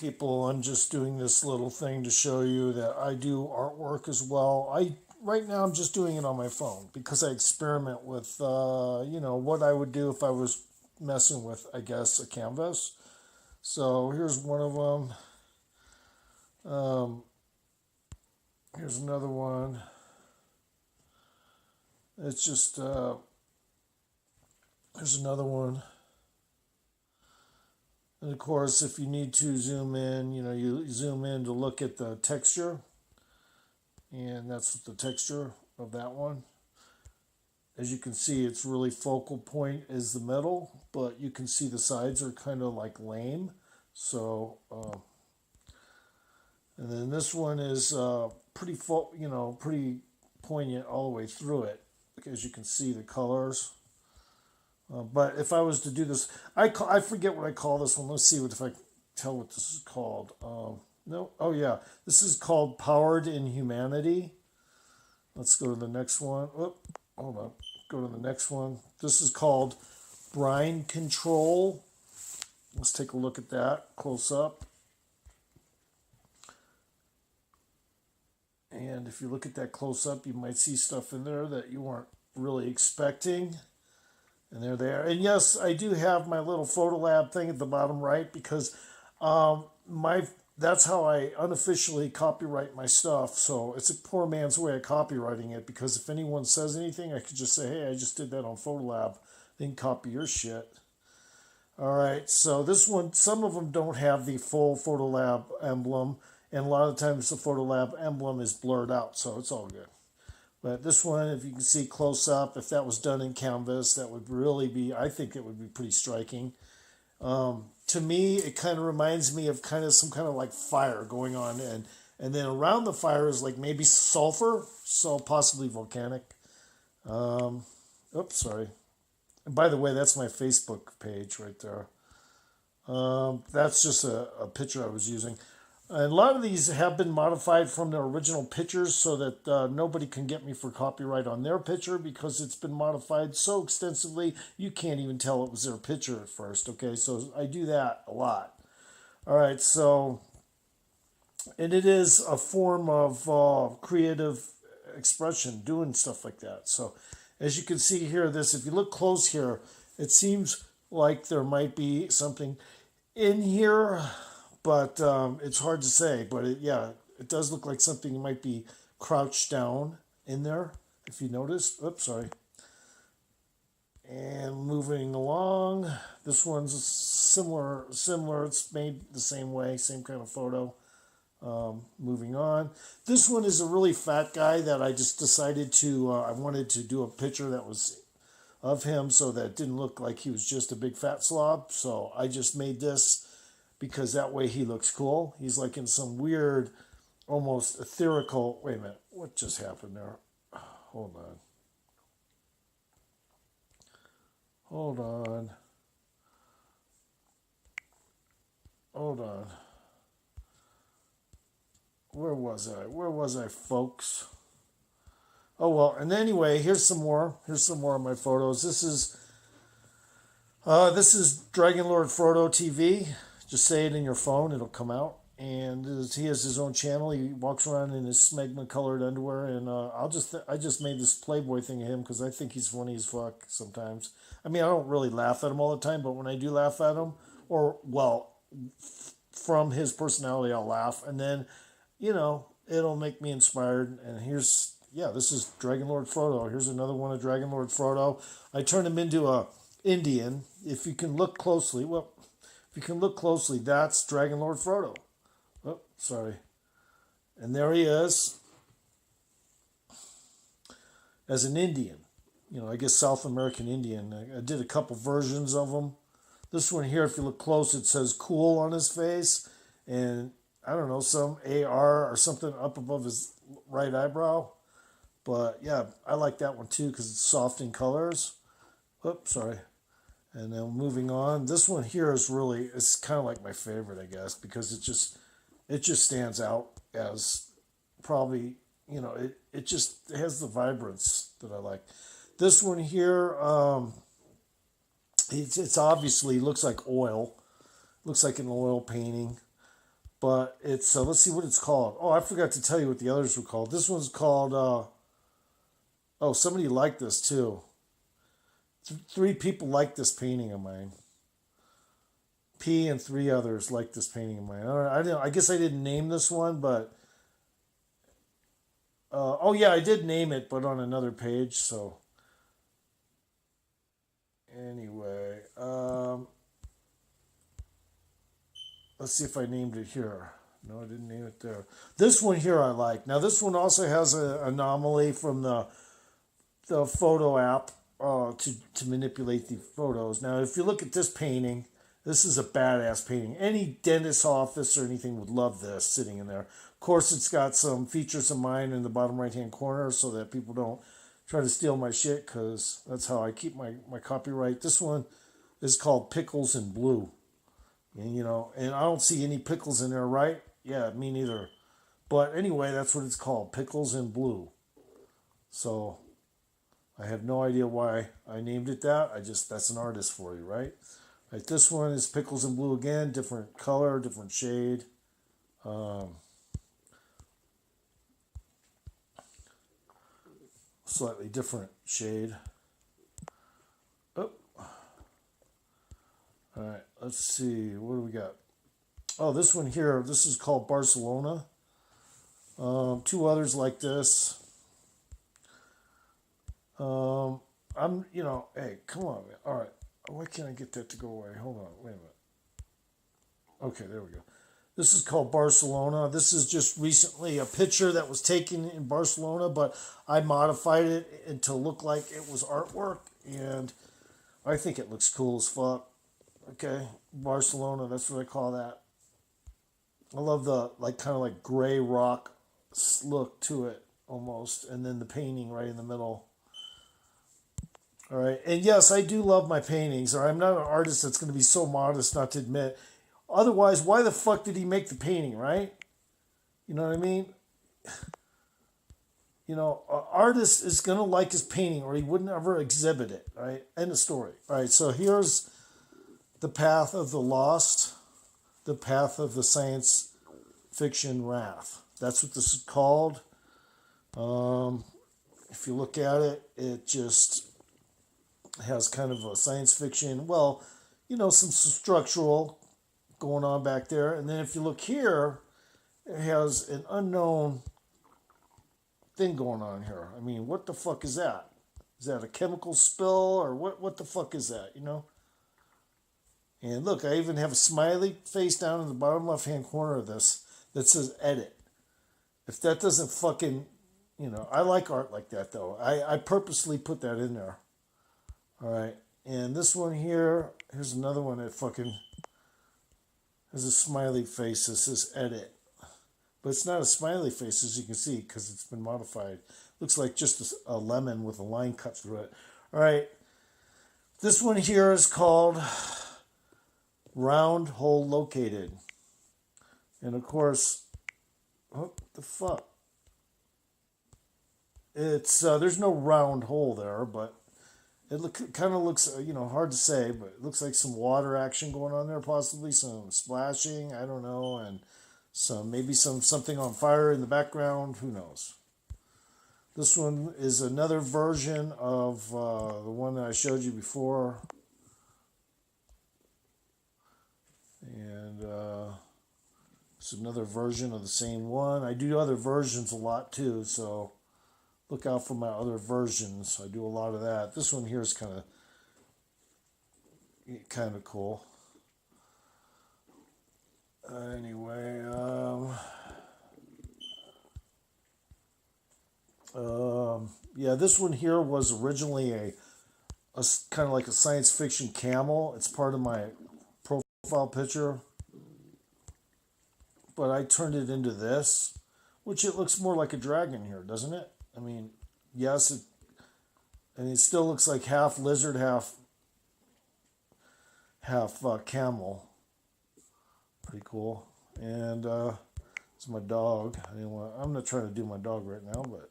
people, I'm just doing this little thing to show you that I do artwork as well. Right now I'm just doing it on my phone because I experiment with what I would do if I was messing with, I guess, a canvas. So here's one of them. Here's another one. It's just here's another one. And of course, if you need to zoom in, you zoom in to look at the texture. And that's the texture of that one. As you can see, it's really focal point is the middle, but you can see the sides are kind of like lame. So, and then this one is pretty pretty poignant all the way through it. As you can see, the colors. But if I was to do this, I forget what I call this one. Let's see if I can tell what this is called. No, oh yeah, this is called Powered in Humanity. Let's go to the next one. Oh, hold on. Go to the next one. This is called Brine Control. Let's take a look at that close up. And if you look at that close up, you might see stuff in there that you weren't really expecting. And they're there. And yes, I do have my little photo lab thing at the bottom right because that's how I unofficially copyright my stuff. So it's a poor man's way of copywriting it because if anyone says anything, I could just say, hey, I just did that on Photolab. They can copy your shit. All right, so this one, some of them don't have the full Photolab emblem. And a lot of times the Photolab emblem is blurred out, so it's all good. But this one, if you can see close up, if that was done in canvas, that would really be, I think it would be pretty striking. To me, it kind of reminds me of kind of some kind of like fire going on. And then around the fire is like maybe sulfur, so possibly volcanic. Oops, sorry. And by the way, that's my Facebook page right there. That's just a picture I was using. And a lot of these have been modified from their original pictures so that nobody can get me for copyright on their picture because it's been modified so extensively you can't even tell it was their picture at first. Okay, so I do that a lot. All right, so, and it is a form of creative expression, doing stuff like that. So as you can see here, if you look close here, it seems like there might be something in here. But it's hard to say. But it does look like something might be crouched down in there, if you notice. Oops, sorry. And moving along, this one's similar. It's made the same way, same kind of photo. Moving on. This one is a really fat guy that I just decided I wanted to do a picture that was of him so that it didn't look like he was just a big fat slob. So I just made this because that way he looks cool. He's like in some weird, almost ethereal... Wait a minute. What just happened there? Hold on. Hold on. Where was I, folks? Oh, well, and anyway, here's some more. Here's some more of my photos. This is Dragon Lord Frodo TV. Just say it in your phone, it'll come out. And he has his own channel. He walks around in his smegma-colored underwear, and I just made this Playboy thing of him because I think he's funny as fuck sometimes. I mean, I don't really laugh at him all the time, but when I do laugh at him, from his personality, I'll laugh, and then, it'll make me inspired. And this is Dragon Lord Frodo. Here's another one of Dragon Lord Frodo. I turned him into a Indian. If you can look closely, that's Dragon Lord Frodo. Oh, sorry. And there he is as an Indian. I guess South American Indian. I did a couple versions of him. This one here, if you look close, it says cool on his face. And I don't know, some AR or something up above his right eyebrow. But yeah, I like that one too because it's soft in colors. Oops, sorry. And then moving on, this one here it's kind of like my favorite, I guess, because it just stands out as probably, it just has the vibrance that I like. This one here, it's obviously looks like oil, looks like an oil painting. But it's let's see what it's called. Oh, I forgot to tell you what the others were called. This one's called. Oh, somebody liked this too. Three people liked this painting of mine. P and three others liked this painting of mine. I guess I didn't name this one, but oh yeah, I did name it, but on another page. So anyway, let's see if I named it here. No, I didn't name it there. This one here I like. Now this one also has an anomaly from the photo app to manipulate the photos. Now, if you look at this painting, this is a badass painting. Any dentist's office or anything would love this sitting in there. Of course, it's got some features of mine in the bottom right-hand corner so that people don't try to steal my shit, because that's how I keep my copyright. This one is called Pickles in Blue. And, and I don't see any pickles in there, right? Yeah, me neither. But anyway, that's what it's called, Pickles in Blue. So I have no idea why I named it that. That's an artist for you, right? Right, this one is Pickles in Blue again, different color, different shade. Slightly different shade. Oh. All right, let's see. What do we got? Oh, this one here. This is called Barcelona. Two others like this. Hey, come on, man. All right. Why can't I get that to go away? Hold on. Wait a minute. Okay, there we go. This is called Barcelona. This is just recently a picture that was taken in Barcelona, but I modified it and to look like it was artwork, and I think it looks cool as fuck. Okay, Barcelona, that's what I call that. I love the kind of like gray rock look to it almost, and then the painting right in the middle. All right, and yes, I do love my paintings. Or I'm not an artist that's going to be so modest not to admit. Otherwise, why the fuck did he make the painting, right? You know what I mean? An artist is going to like his painting or he wouldn't ever exhibit it, right? End of story. All right, so here's the path of the lost, the path of the science fiction wrath. That's what this is called. If you look at it, it just has kind of a science fiction, some structural going on back there. And then if you look here, it has an unknown thing going on here. I mean, what the fuck is that? Is that a chemical spill or what the fuck is that, And look, I even have a smiley face down in the bottom left-hand corner of this that says edit. If that doesn't fucking, I like art like that though. I purposely put that in there. All right. And this one here's another one that fucking has a smiley face that says edit. But it's not a smiley face, as you can see, because it's been modified. Looks like just a lemon with a line cut through it. All right. This one here is called Round Hole Located. And of course, what the fuck? It's there's no round hole there, but it kind of looks, hard to say, but it looks like some water action going on there, possibly some splashing, I don't know, and maybe something on fire in the background, who knows. This one is another version of the one that I showed you before. And it's another version of the same one. I do other versions a lot too, so look out for my other versions. I do a lot of that. This one here is kind of cool. Anyway, yeah, this one here was originally a kind of like a science fiction camel. It's part of my profile picture, but I turned it into this, which it looks more like a dragon here, doesn't it? I mean, yes, and it still looks like half lizard, half camel. Pretty cool. And it's my dog. I'm not trying to do my dog right now, but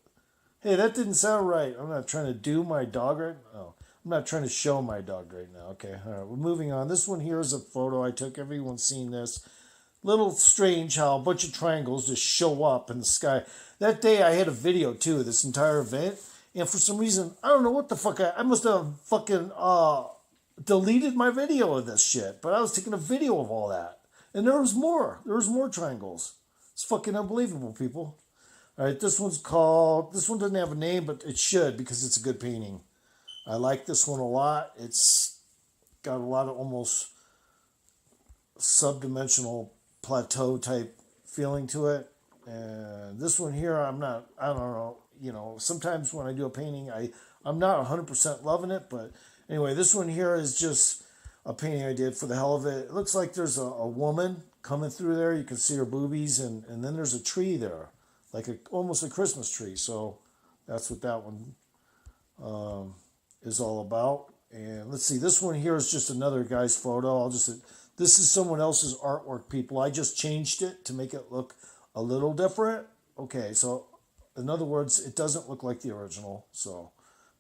hey, that didn't sound right. I'm not trying to do my dog right now. I'm not trying to show my dog right now. Okay, all right, we're moving on. This one here is a photo I took. Everyone's seen this. Little strange how a bunch of triangles just show up in the sky. That day I had a video too of this entire event, and for some reason I don't know what the fuck I must have fucking deleted my video of this shit. But I was taking a video of all that, and there was more. There was more triangles. It's fucking unbelievable, people. All right, this one's called. This one doesn't have a name, but it should because it's a good painting. I like this one a lot. It's got a lot of almost subdimensional plateau type feeling to it. And this one here, I don't know, sometimes when I do a painting, I'm not 100% loving it, but anyway, this one here is just a painting I did for the hell of it. It looks like there's a woman coming through there. You can see her boobies, and then there's a tree there, like almost a Christmas tree. So that's what that one is all about. And let's see, this one here is just another guy's photo. This is someone else's artwork, people. I just changed it to make it look a little different. Okay, so in other words, it doesn't look like the original. So,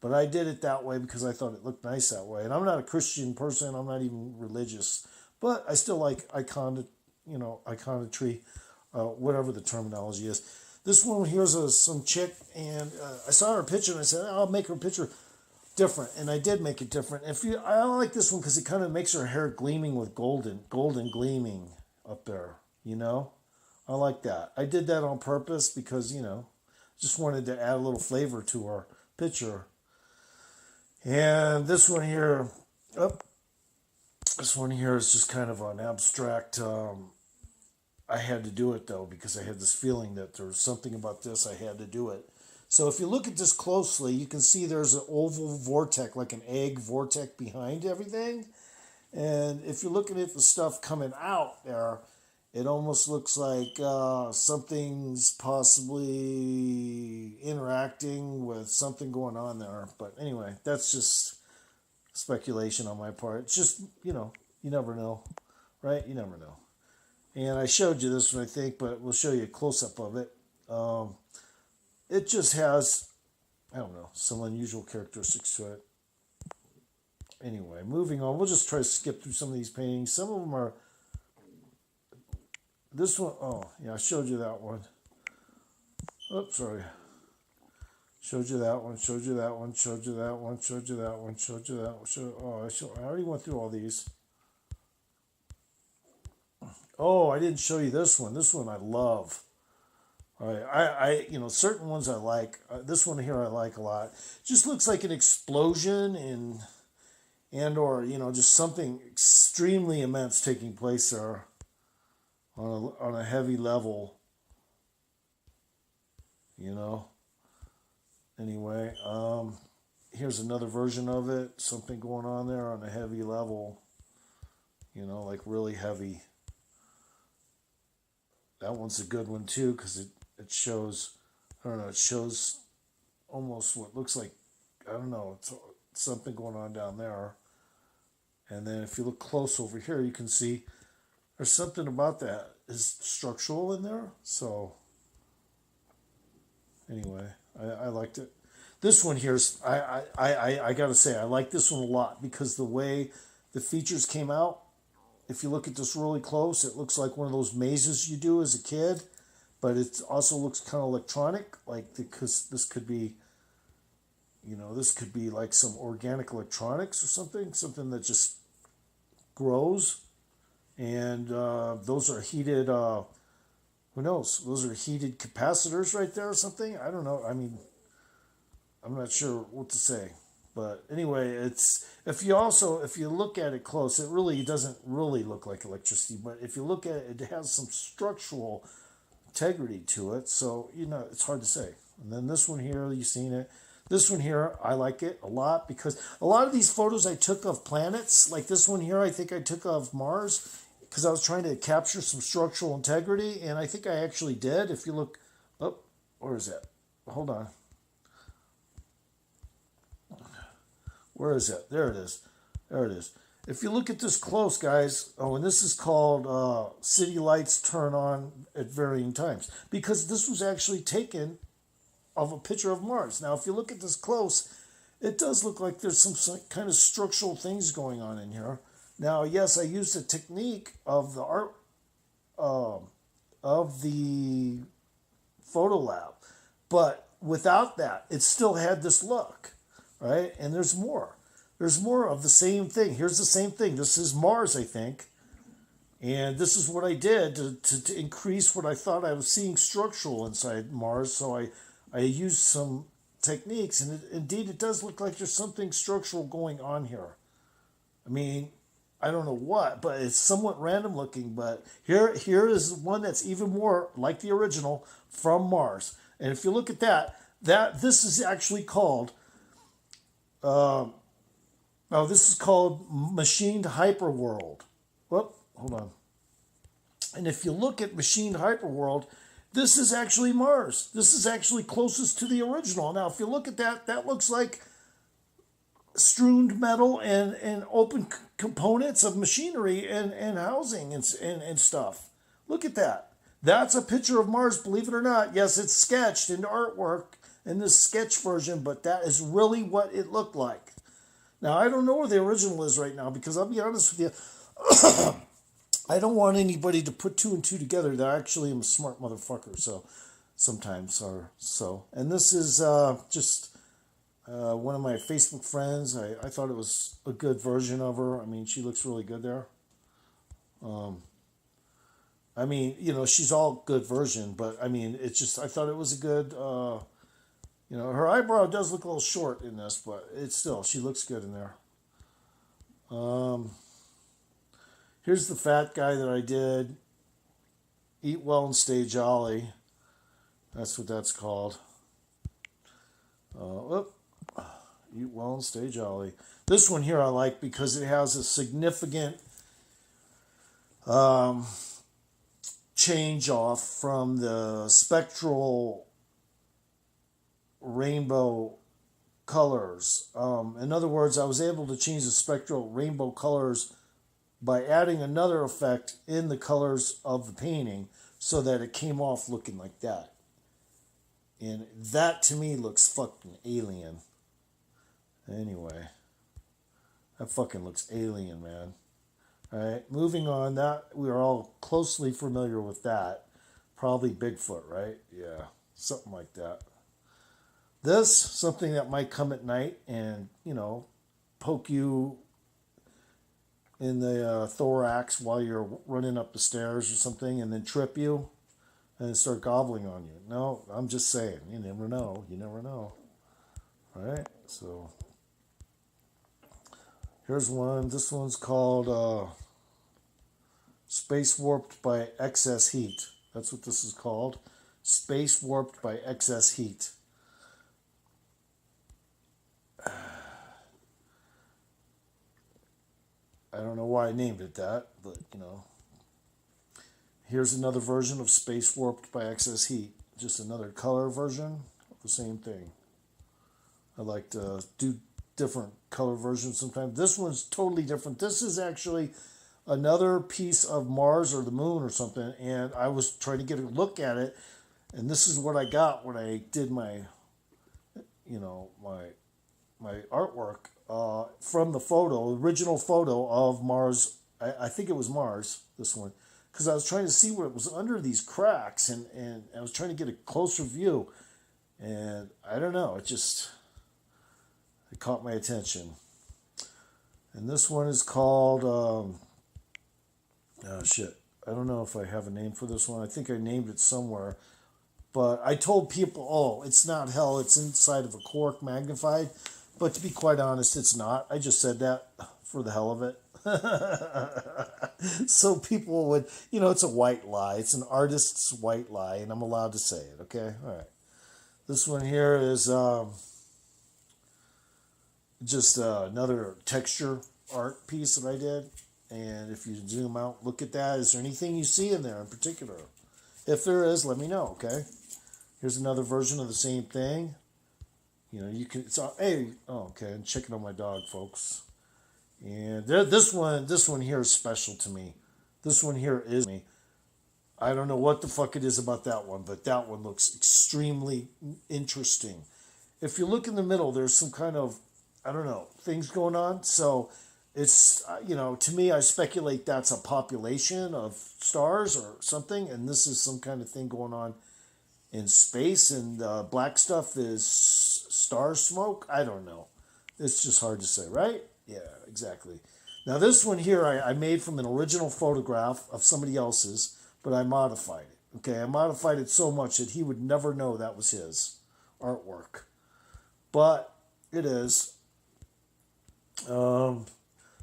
but I did it that way because I thought it looked nice that way. And I'm not a Christian person. I'm not even religious, but I still like iconography, whatever the terminology is. This one here's some chick, and I saw her picture, and I said, I'll make her picture different, and I did make it different. I like this one because it kind of makes her hair gleaming with golden gleaming up there. I like that. I did that on purpose because just wanted to add a little flavor to our picture. And this one here, is just kind of an abstract. I had to do it though because I had this feeling that there was something about this. I had to do it. So if you look at this closely, you can see there's an oval vortex, like an egg vortex behind everything. And if you're looking at the stuff coming out there, it almost looks like something's possibly interacting with something going on there. But anyway, that's just speculation on my part. It's just, you never know, right? You never know. And I showed you this one, I think, but we'll show you a close-up of it. It just has, I don't know, some unusual characteristics to it. Anyway, moving on. We'll just try to skip through some of these paintings. Some of them are, this one, oh, yeah, I showed you that one. Oops, sorry. Showed you that one, showed you that one, showed you that one, showed you that one, showed you that one. I already went through all these. Oh, I didn't show you this one. This one I love. All right, I certain ones I like. This one here I like a lot. Just looks like an explosion or just something extremely immense taking place there on a heavy level. Anyway, here's another version of it. Something going on there on a heavy level. Like really heavy. That one's a good one too because it shows, I don't know, it shows almost what looks like, I don't know, it's something going on down there. And then if you look close over here, you can see there's something about that is structural in there. So anyway, I liked it. This one here's, I gotta say, I like this one a lot because the way the features came out, if you look at this really close, it looks like one of those mazes you do as a kid. But it also looks kind of electronic, because this could be, this could be like some organic electronics or something that just grows. And those are heated, who knows? Those are heated capacitors right there or something. I don't know. I mean, I'm not sure what to say. But anyway, if you look at it close, it really doesn't really look like electricity. But if you look at it, it has some structural integrity to it, so it's hard to say. And then this one here, you've seen it. This one here, I like it a lot because a lot of these photos I took of planets, like this one here, I think I took of Mars because I was trying to capture some structural integrity, and I think I actually did. If you look up, where is that? Hold on. Where is it? There it is. There it is. If you look at this close, guys, and this is called City Lights Turn On at Varying Times, because this was actually taken of a picture of Mars. Now, if you look at this close, it does look like there's some kind of structural things going on in here. Now, yes, I used a technique of the of the photo lab. But without that, it still had this look, right? And there's more. There's more of the same thing. Here's the same thing. This is Mars, I think. And this is what I did to increase what I thought I was seeing structural inside Mars. So I used some techniques, and indeed it does look like there's something structural going on here. I mean, I don't know what, but it's somewhat random looking. But here is one that's even more like the original from Mars. And if you look at this is actually called, this is called machined hyperworld. Whoop, hold on. And if you look at machined hyperworld, this is actually Mars. This is actually closest to the original. Now, if you look at that, that looks like strewn metal and open components of machinery and housing and stuff. Look at that. That's a picture of Mars, believe it or not. Yes, it's sketched into artwork in this sketch version, but that is really what it looked like. Now, I don't know where the original is right now, because I'll be honest with you, I don't want anybody to put two and two together. That I actually am a smart motherfucker, so sometimes or so. And this is just one of my Facebook friends. I thought it was a good version of her. I mean, she looks really good there. I mean, she's all good version, but I mean, it's just, I thought it was a good, her eyebrow does look a little short in this, but it's still, she looks good in there. Here's the fat guy that I did. Eat well and stay jolly. That's what that's called. Eat well and stay jolly. This one here I like because it has a significant change off from the spectral rainbow colors. In other words, I was able to change the spectral rainbow colors by adding another effect in the colors of the painting so that it came off looking like that. And that to me looks fucking alien. Anyway, that fucking looks alien, man. All right, moving on. That we are all closely familiar with that. Probably Bigfoot, right? Yeah, something like that. This, something that might come at night and, poke you in the thorax while you're running up the stairs or something, and then trip you and start gobbling on you. No, I'm just saying, you never know. You never know. All right, so here's one. This one's called Space Warped by Excess Heat. That's what this is called. Space Warped by Excess Heat. I don't know why I named it that, but, Here's another version of Space Warped by Excess Heat. Just another color version of the same thing. I like to do different color versions sometimes. This one's totally different. This is actually another piece of Mars or the moon or something, and I was trying to get a look at it, and this is what I got when I did my artwork from the original photo of Mars. I think it was Mars, this one, because I was trying to see what was under these cracks, and I was trying to get a closer view, and I don't know, it caught my attention. And this one is called, I don't know if I have a name for this one. I think I named it somewhere. But I told people, it's not hell, it's inside of a cork magnified. But to be quite honest, it's not. I just said that for the hell of it. So people would, it's a white lie. It's an artist's white lie, and I'm allowed to say it, okay? All right. This one here is just another texture art piece that I did. And if you zoom out, look at that. Is there anything you see in there in particular? If there is, let me know, okay? Here's another version of the same thing. You can. Okay. I'm checking on my dog, folks. And this one here is special to me. This one here is me. I don't know what the fuck it is about that one, but that one looks extremely interesting. If you look in the middle, there's some kind of, I don't know, things going on. So it's, to me, I speculate that's a population of stars or something, and this is some kind of thing going on in space, and black stuff is star smoke. I don't know. It's just hard to say, right? Yeah, exactly. Now, this one here I made from an original photograph of somebody else's, but I modified it. Okay, I modified it so much that he would never know that was his artwork. But it is.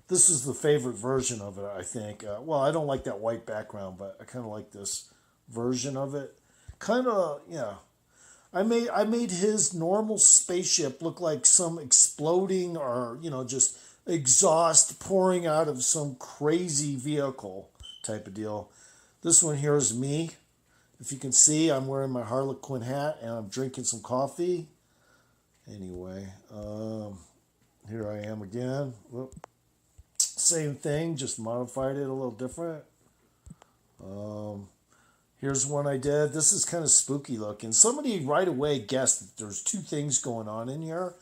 This is the favorite version of it, I think. Well, I don't like that white background, but I kind of like this version of it. Kind of, yeah. I made his normal spaceship look like some exploding or, just exhaust pouring out of some crazy vehicle type of deal. This one here is me. If you can see, I'm wearing my Harlequin hat and I'm drinking some coffee. Anyway, here I am again. Whoop. Same thing, just modified it a little different. Here's one I did. This is kind of spooky looking. Somebody right away guessed that there's two things going on in here.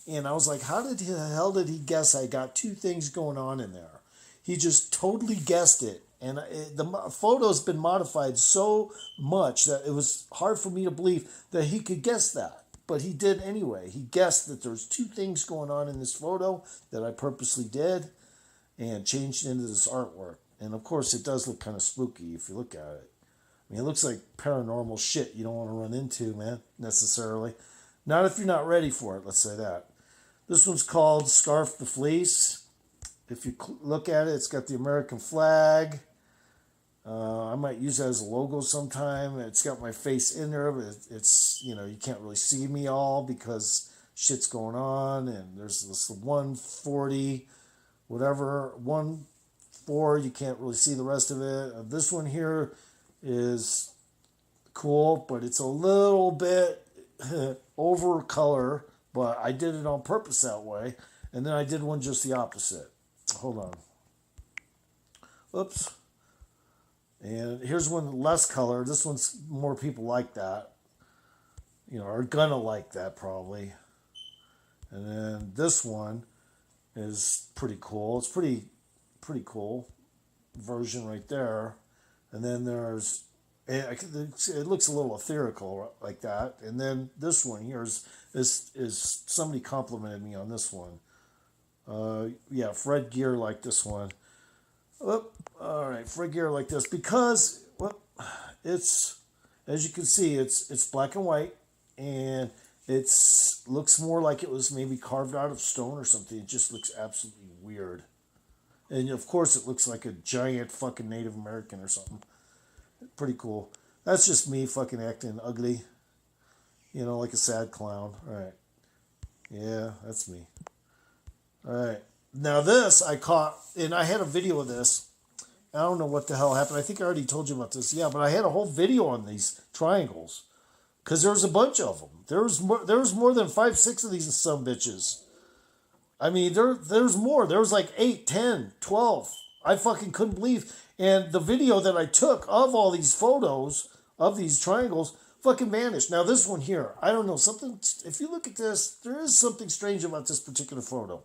And I was like, how the hell did he guess I got two things going on in there? He just totally guessed it. And the photo's been modified so much that it was hard for me to believe that he could guess that. But he did anyway. He guessed that there's two things going on in this photo that I purposely did and changed into this artwork. And of course, it does look kind of spooky if you look at it. I mean, it looks like paranormal shit you don't want to run into, man, necessarily. Not if you're not ready for it, let's say that. This one's called Scarf the Fleece. If you look at it, it's got the American flag. I might use that as a logo sometime. It's got my face in there, but it's, you can't really see me all because shit's going on. And there's this 140, whatever, 1-4, you can't really see the rest of it. This one here is cool, but it's a little bit over color, but I did it on purpose that way. And then I did one just the opposite. Hold on. Oops. And here's one less color. This one's more people like that. Are gonna like that probably. And then this one is pretty cool. It's pretty cool version right there. And then it looks a little ethereal like that. And then this one here is somebody complimented me on this one. Yeah, Fred Gear like this one. All right, Fred Gear like this because it's, as you can see, it's black and white, and looks more like it was maybe carved out of stone or something. It just looks absolutely weird. And of course, it looks like a giant fucking Native American or something. Pretty cool. That's just me fucking acting ugly. Like a sad clown. All right. Yeah, that's me. All right. Now this I caught, and I had a video of this. I don't know what the hell happened. I think I already told you about this. Yeah, but I had a whole video on these triangles. Because there was a bunch of them. There was more than 5, 6 of these sumbitches. I mean, there's more. There was like 8, 10, 12. I fucking couldn't believe. And the video that I took of all these photos of these triangles fucking vanished. Now this one here, I don't know, if you look at this, there is something strange about this particular photo.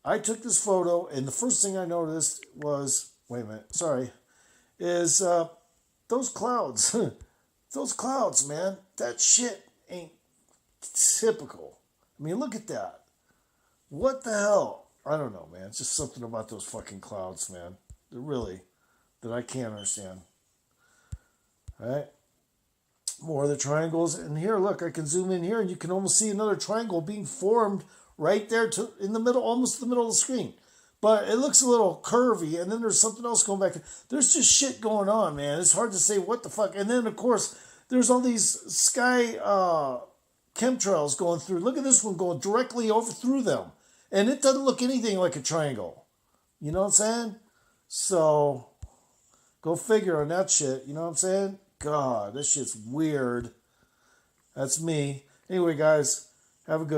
I took this photo, and the first thing I noticed was, wait a minute, sorry, is those clouds. Those clouds, man. That shit ain't typical. I mean, look at that. What the hell? I don't know, man. It's just something about those fucking clouds, man. That I can't understand. All right. More of the triangles. And here, look, I can zoom in here, and you can almost see another triangle being formed right there in the middle, almost the middle of the screen. But it looks a little curvy, and then there's something else going back. There's just shit going on, man. It's hard to say what the fuck. And then, of course, there's all these sky chemtrails going through. Look at this one going directly over through them. And it doesn't look anything like a triangle. You know what I'm saying? So, go figure on that shit. You know what I'm saying? God, this shit's weird. That's me. Anyway, guys, have a good